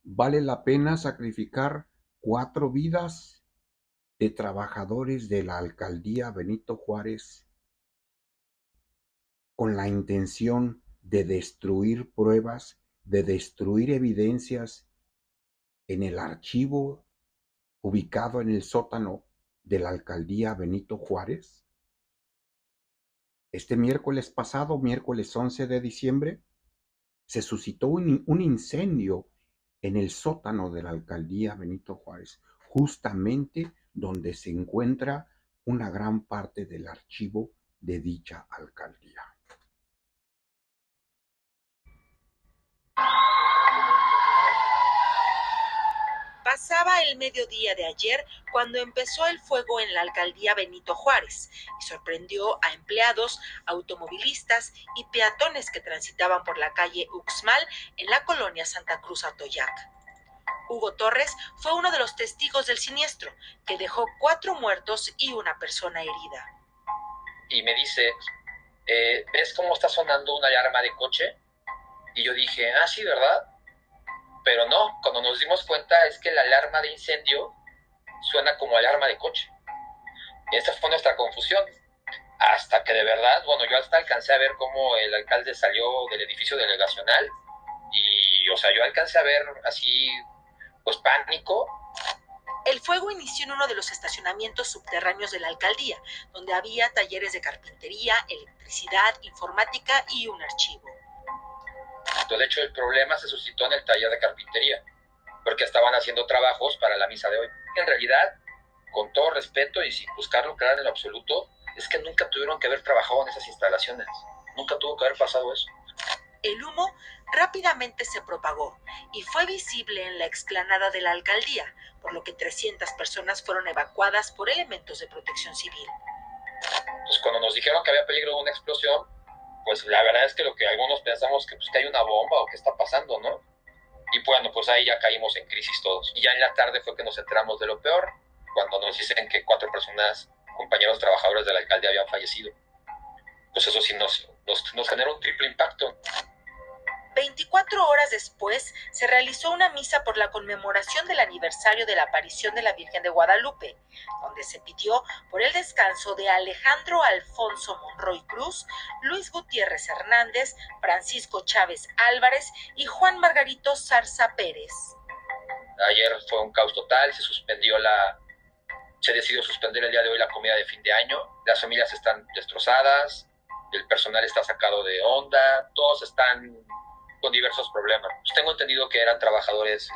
¿Vale la pena sacrificar 4 vidas de trabajadores de la alcaldía Benito Juárez con la intención de destruir pruebas, de destruir evidencias en el archivo ubicado en el sótano de la alcaldía Benito Juárez? Este miércoles pasado, miércoles 11 de diciembre, se suscitó un incendio en el sótano de la alcaldía Benito Juárez, justamente donde se encuentra una gran parte del archivo de dicha alcaldía. Pasaba el mediodía de ayer cuando empezó el fuego en la alcaldía Benito Juárez y sorprendió a empleados, automovilistas y peatones que transitaban por la calle Uxmal en la colonia Santa Cruz Atoyac. Hugo Torres fue uno de los testigos del siniestro, que dejó 4 muertos y una persona herida. Y me dice, ¿ves cómo está sonando una alarma de coche? Y yo dije, sí, ¿verdad? Pero no, cuando nos dimos cuenta es que la alarma de incendio suena como alarma de coche. Y esa fue nuestra confusión. Hasta que de verdad, bueno, yo hasta alcancé a ver cómo el alcalde salió del edificio delegacional y, o sea, yo alcancé a ver así, pues pánico. El fuego inició en uno de los estacionamientos subterráneos de la alcaldía, donde había talleres de carpintería, electricidad, informática y un archivo. De hecho, el problema se suscitó en el taller de carpintería, porque estaban haciendo trabajos para la misa de hoy. En realidad, con todo respeto y sin buscarlo crear en lo absoluto, es que nunca tuvieron que haber trabajado en esas instalaciones. Nunca tuvo que haber pasado eso. El humo rápidamente se propagó y fue visible en la explanada de la alcaldía, por lo que 300 personas fueron evacuadas por elementos de protección civil. Pues cuando nos dijeron que había peligro de una explosión, pues la verdad es que lo que algunos pensamos que, pues, que hay una bomba o qué está pasando, ¿no? Y bueno, pues ahí ya caímos en crisis todos. Y ya en la tarde fue que nos enteramos de lo peor, cuando nos dicen que 4 personas, compañeros trabajadores de la alcaldía, habían fallecido. Pues eso sí nos generó un triple impacto. 24 horas después se realizó una misa por la conmemoración del aniversario de la aparición de la Virgen de Guadalupe, donde se pidió por el descanso de Alejandro Alfonso Monroy Cruz, Luis Gutiérrez Hernández, Francisco Chávez Álvarez y Juan Margarito Zarza Pérez. Ayer fue un caos total, se decidió suspender el día de hoy la comida de fin de año, las familias están destrozadas, el personal está sacado de onda, todos están con diversos problemas. Pues tengo entendido que eran trabajadores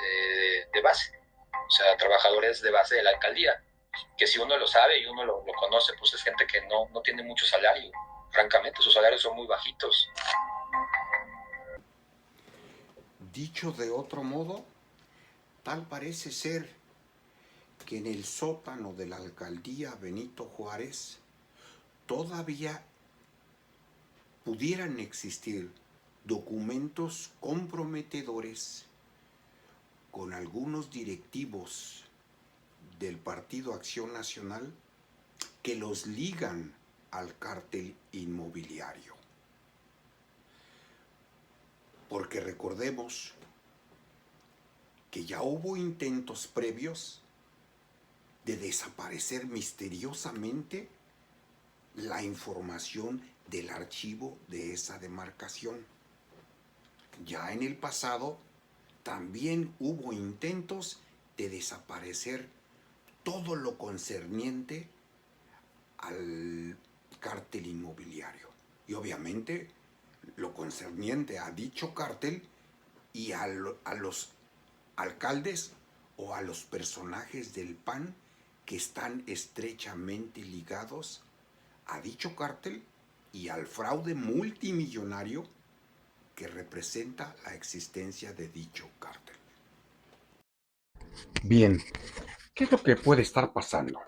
de base, o sea, trabajadores de base de la alcaldía, que si uno lo sabe y uno lo conoce, pues es gente que no tiene mucho salario. Francamente, sus salarios son muy bajitos. Dicho de otro modo, tal parece ser que en el sótano de la alcaldía Benito Juárez todavía pudieran existir documentos comprometedores con algunos directivos del Partido Acción Nacional que los ligan al cártel inmobiliario. Porque recordemos que ya hubo intentos previos de desaparecer misteriosamente la información del archivo de esa demarcación. Ya en el pasado también hubo intentos de desaparecer todo lo concerniente al cártel inmobiliario. Y obviamente lo concerniente a dicho cártel y a los alcaldes o a los personajes del PAN que están estrechamente ligados a dicho cártel y al fraude multimillonario que representa la existencia de dicho cártel. Bien, ¿qué es lo que puede estar pasando?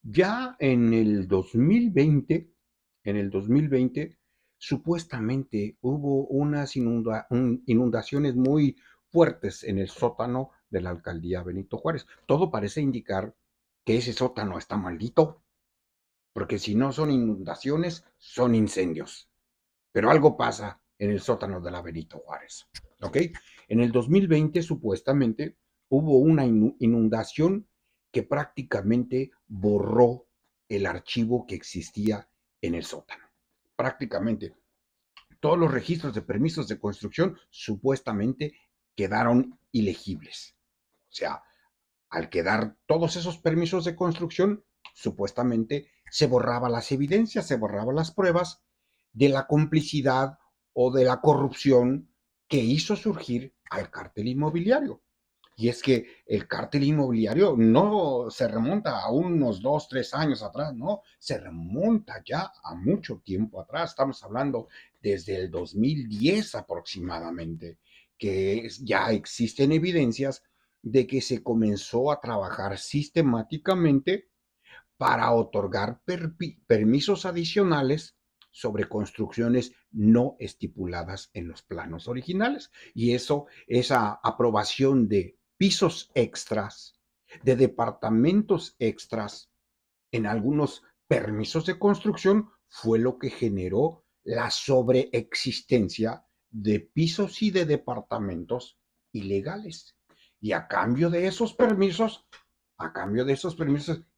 Ya en el 2020, supuestamente hubo unas inundaciones muy fuertes en el sótano de la alcaldía Benito Juárez. Todo parece indicar que ese sótano está maldito, porque si no son inundaciones, son incendios. Pero algo pasa en el sótano de la Benito Juárez. ¿Ok? En el 2020 supuestamente hubo una inundación que prácticamente borró el archivo que existía en el sótano. Prácticamente todos los registros de permisos de construcción supuestamente quedaron ilegibles. O sea, al quedar todos esos permisos de construcción, supuestamente se borraban las evidencias, se borraban las pruebas de la complicidad o de la corrupción que hizo surgir al cártel inmobiliario. Y es que el cártel inmobiliario no se remonta a unos 2, 3 años atrás, no, se remonta ya a mucho tiempo atrás. Estamos hablando desde el 2010 aproximadamente, que ya existen evidencias de que se comenzó a trabajar sistemáticamente para otorgar permisos adicionales sobre construcciones no estipuladas en los planos originales. Y eso, esa aprobación de pisos extras, de departamentos extras en algunos permisos de construcción, fue lo que generó la sobreexistencia de pisos y de departamentos ilegales. Y a cambio de esos permisos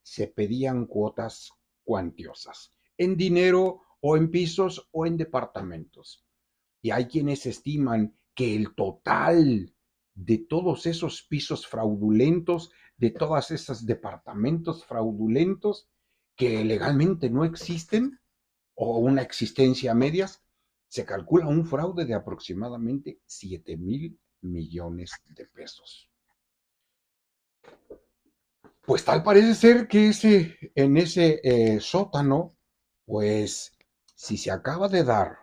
se pedían cuotas cuantiosas, en dinero o en pisos o en departamentos. Y hay quienes estiman que el total de todos esos pisos fraudulentos, de todos esos departamentos fraudulentos que legalmente no existen o una existencia a medias, se calcula un fraude de aproximadamente 7,000 millones de pesos. Pues tal parece ser que en ese sótano, pues si se acaba de dar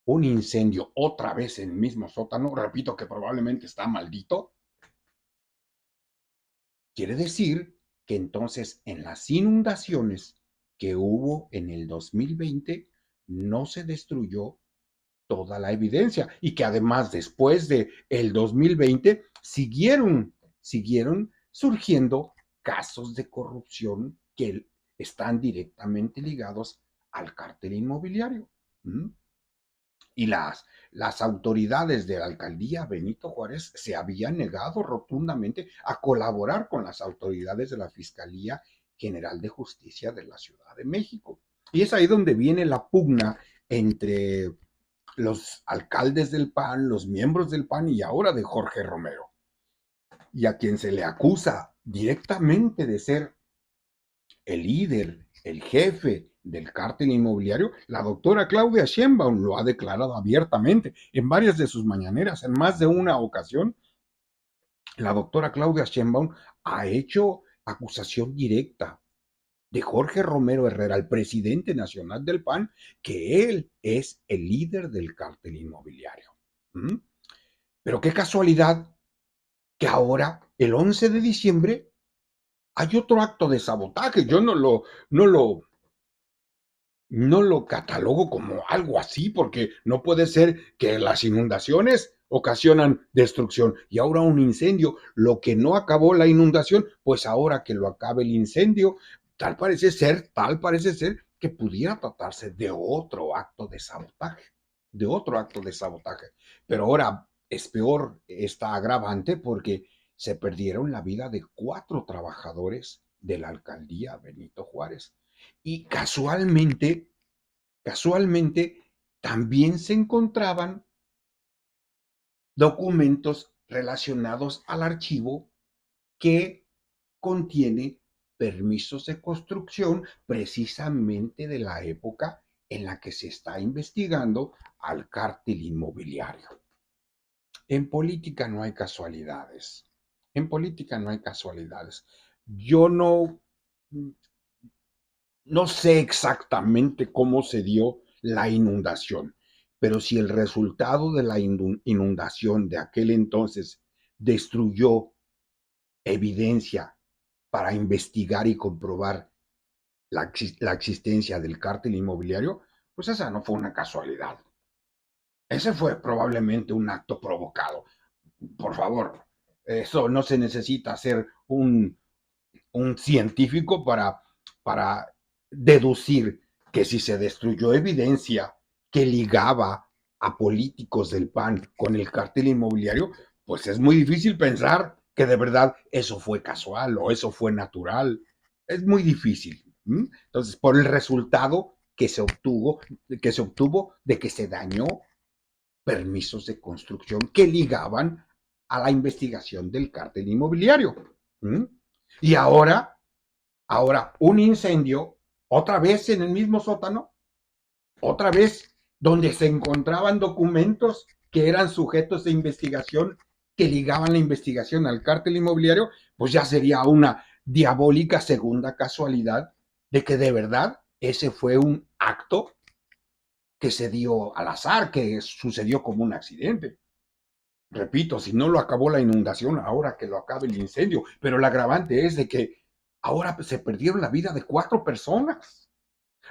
un incendio otra vez en el mismo sótano, repito que probablemente está maldito, quiere decir que entonces en las inundaciones que hubo en el 2020 no se destruyó toda la evidencia y que además después de el 2020 siguieron surgiendo casos de corrupción que están directamente ligados al cártel inmobiliario. ¿Mm? Y las autoridades de la alcaldía Benito Juárez se habían negado rotundamente a colaborar con las autoridades de la Fiscalía General de Justicia de la Ciudad de México. Y es ahí donde viene la pugna entre los alcaldes del PAN, los miembros del PAN y ahora de Jorge Romero, y a quien se le acusa directamente de ser el líder, el jefe del cártel inmobiliario. La doctora Claudia Sheinbaum lo ha declarado abiertamente en varias de sus mañaneras, en más de una ocasión. La doctora Claudia Sheinbaum ha hecho acusación directa de Jorge Romero Herrera, el presidente nacional del PAN, que él es el líder del cártel inmobiliario. ¿Mm? Pero qué casualidad que ahora, el 11 de diciembre, hay otro acto de sabotaje. Yo no lo catalogo como algo así, porque no puede ser que las inundaciones ocasionan destrucción y ahora un incendio. Lo que no acabó la inundación, pues ahora que lo acabe el incendio, tal parece ser que pudiera tratarse de otro acto de sabotaje, Pero ahora es peor esta agravante porque se perdieron la vida de 4 trabajadores de la alcaldía Benito Juárez. Y casualmente, también se encontraban documentos relacionados al archivo que contiene permisos de construcción precisamente de la época en la que se está investigando al cártel inmobiliario. En política no hay casualidades. En política no hay casualidades. Yo no sé exactamente cómo se dio la inundación, pero si el resultado de la inundación de aquel entonces destruyó evidencia para investigar y comprobar la existencia del cártel inmobiliario, pues esa no fue una casualidad. Ese fue probablemente un acto provocado. Por favor, eso no se necesita ser un científico para deducir que si se destruyó evidencia que ligaba a políticos del PAN con el cártel inmobiliario, pues es muy difícil pensar que de verdad eso fue casual o eso fue natural. Es muy difícil. Entonces, por el resultado que se obtuvo de que se dañó permisos de construcción que ligaban a la investigación del cártel inmobiliario. Y ahora un incendio, otra vez en el mismo sótano, otra vez donde se encontraban documentos que eran sujetos de investigación que ligaban la investigación al cártel inmobiliario, pues ya sería una diabólica segunda casualidad de que de verdad ese fue un acto que se dio al azar, que sucedió como un accidente. Repito, si no lo acabó la inundación, ahora que lo acabe el incendio, pero el agravante es de que ahora se perdieron la vida de 4 personas.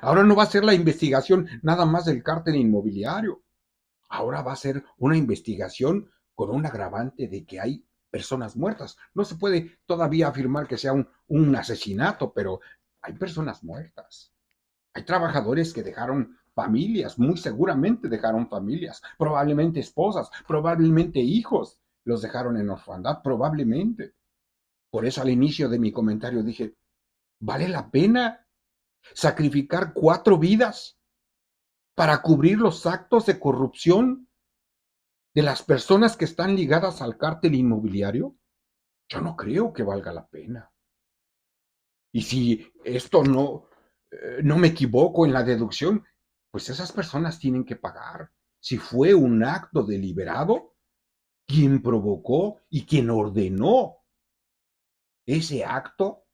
Ahora no va a ser la investigación nada más del cártel inmobiliario. Ahora va a ser una investigación con un agravante de que hay personas muertas. No se puede todavía afirmar que sea un asesinato, pero hay personas muertas. Hay trabajadores que dejaron familias, muy seguramente dejaron familias, probablemente esposas, probablemente hijos, los dejaron en orfandad, probablemente. Por eso al inicio de mi comentario dije, ¿vale la pena sacrificar 4 vidas para cubrir los actos de corrupción de las personas que están ligadas al cártel inmobiliario? Yo no creo que valga la pena. Y si esto no me equivoco en la deducción, pues esas personas tienen que pagar. Si fue un acto deliberado, quien provocó y quien ordenó ese acto,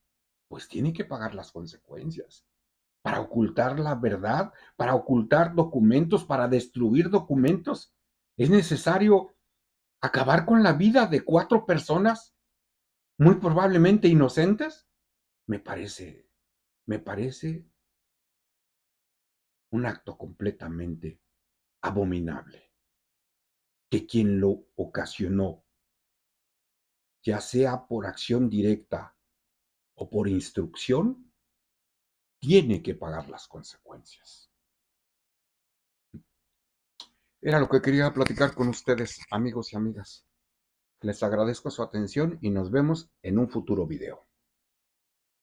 pues tiene que pagar las consecuencias. Para ocultar la verdad, para ocultar documentos, para destruir documentos, es necesario acabar con la vida de 4 personas, muy probablemente inocentes. Me parece, me parece un acto completamente abominable, que quien lo ocasionó, ya sea por acción directa o por instrucción, tiene que pagar las consecuencias. Era lo que quería platicar con ustedes, amigos y amigas. Les agradezco su atención y nos vemos en un futuro video.